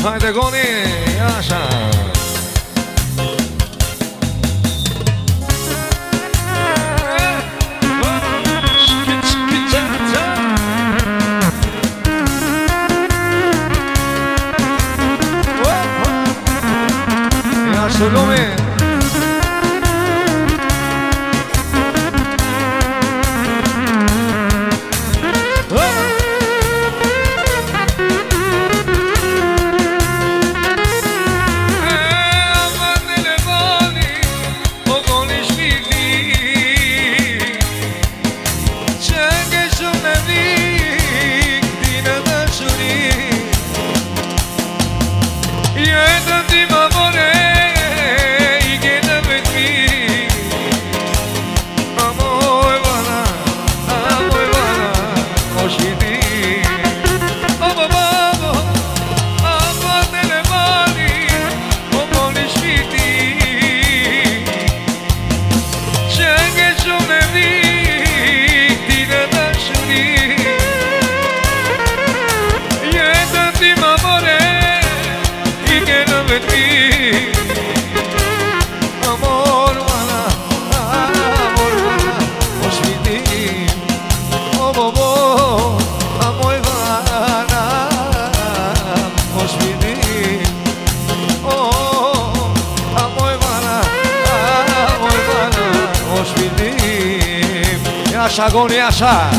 Hajde goni, jasha. Jasha goni. Jasha goni, jasha.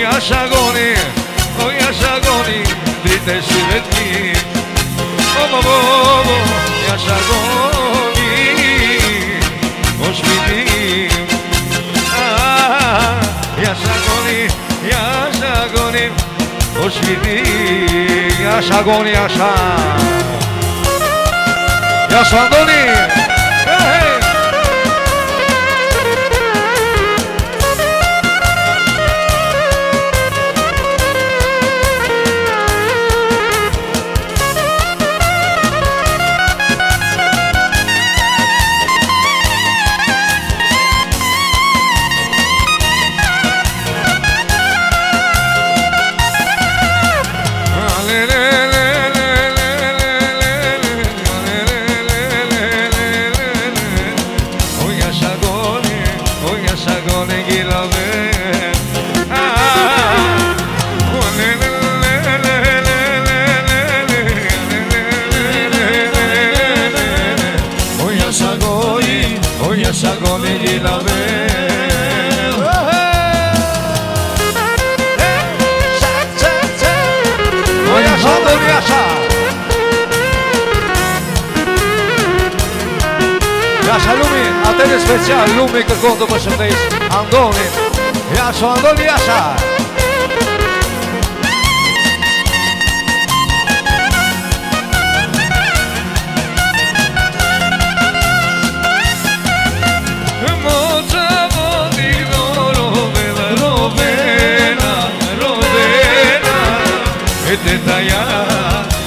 Jasha goni, o jasha goni, drite shivet mi. O jasha goni, o shpitim. Jasha goni, o shpitim. Jasha goni, jasha. Jasha goni. Hey. Vërtet e special, Lumi kërkon të përshëndes Andoni, Jasho, Andoni, Jasha.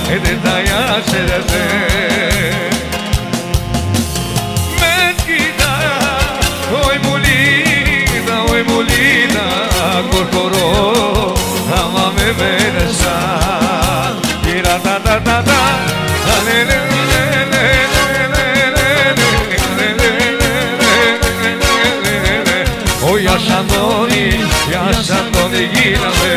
E te taja se dhe te me t'kita oj mulina korkoro ama me venesa ira ta ta ta ta le le le le o Jasandoni gilame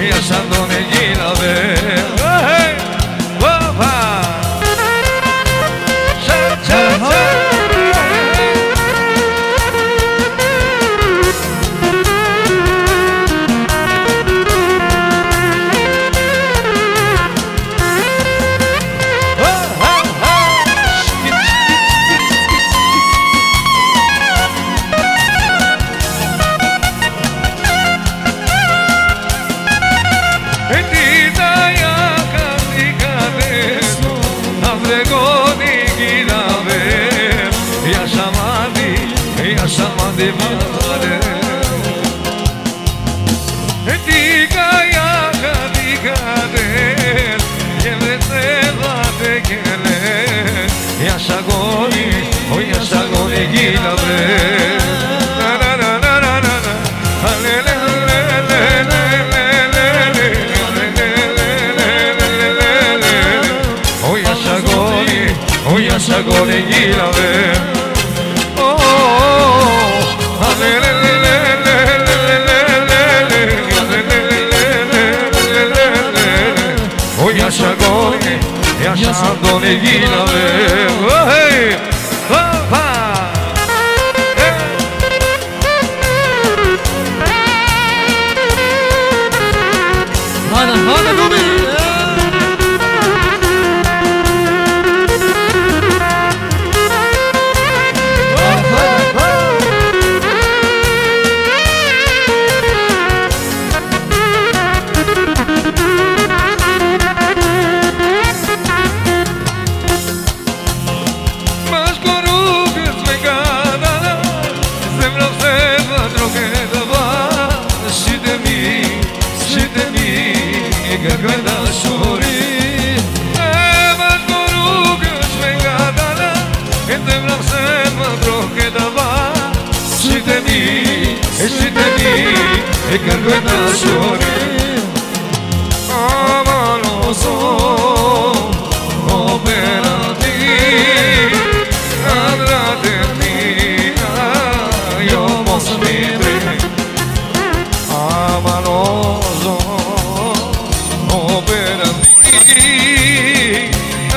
Jasandoni gilame Samadi mare Diga de Yevre seva te kele Yashagoni O yashagoni gilave Na na na na na na na Le le le le le le O yashagoni gilave Jasandoni gilave hey papa hana Lumi E kërkoj dashuri Amanoso O perati Adrate mia Io mos midri Amanoso O perati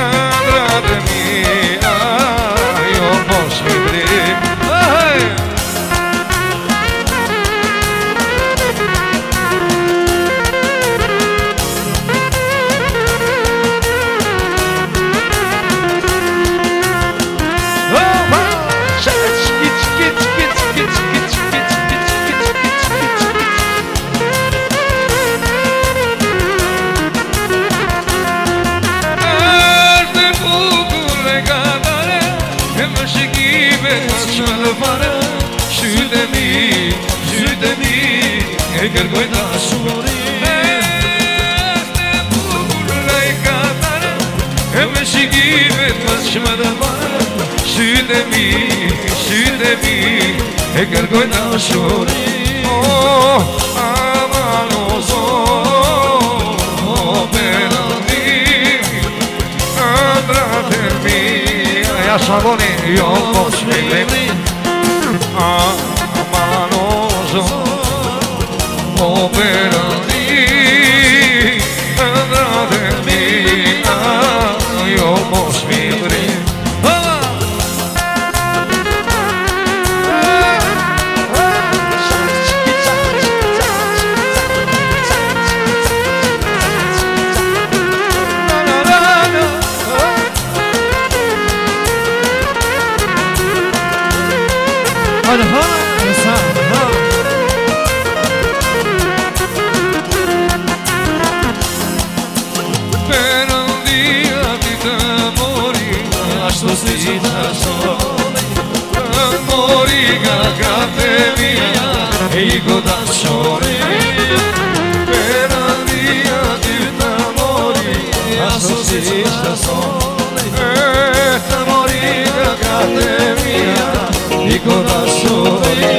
Adrate mia Io mos midri E kërkoj dashuri Este bukur lej katare E me shikimet mas shmëdëmare Sytë e mi E kërkoj dashuri Amanoso O perandi Andrate mia Jasandoni jo mos me glemi Amanoso O perandi Andrate mia Io mos midri Perëndia ti të mori, ashtu si të soli, të mori nga gratë mia, e I godashori. Perëndia ti të mori, ashtu si të soli, të mori nga gratë mia, I godashori.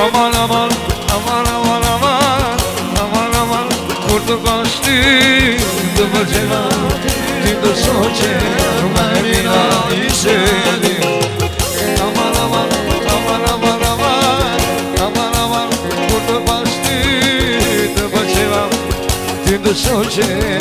Aman aman aman aman aman aman aman kurtu kaçtı dıvırcına tündü soçe rumemina işedi aman aman aman aman aman aman aman kurtu kaçtı dıvırcına tündü soçe